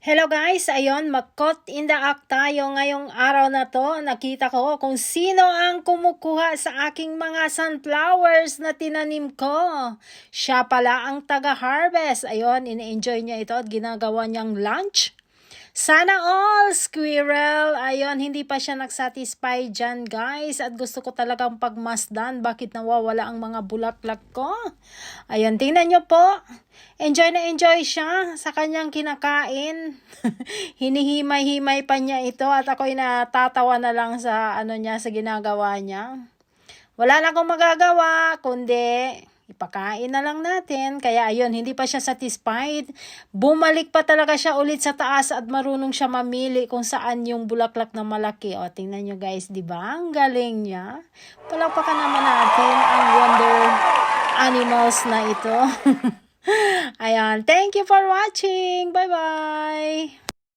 Hello guys, ayun, mag-caught in the act tayo ngayong araw na to. Nakita ko kung sino ang kumukuha sa aking mga sunflowers na tinanim ko. Siya pala ang taga-harvest. Ayun, ina-enjoy niya ito at ginagawa niyang lunch. Sana all, squirrel. Ayun, hindi pa siya nagsatisfy dyan, guys. At gusto ko talagang pagmasdan. Bakit nawawala ang mga bulaklak ko? Ayun, tingnan nyo po. Enjoy na enjoy siya sa kanyang kinakain. Hinihimay-himay pa niya ito at ako'y natatawa na lang sa sa ginagawa niya. Wala na akong magagawa kundi ipakain na lang natin. Kaya ayun, hindi pa siya satisfied. Bumalik pa talaga siya ulit sa taas at marunong siya mamili kung saan yung bulaklak na malaki. O, tingnan nyo guys, di ba? Ang galing niya. Palakpakan naman natin ang wonder animals na ito. Ayan, thank you for watching. Bye-bye!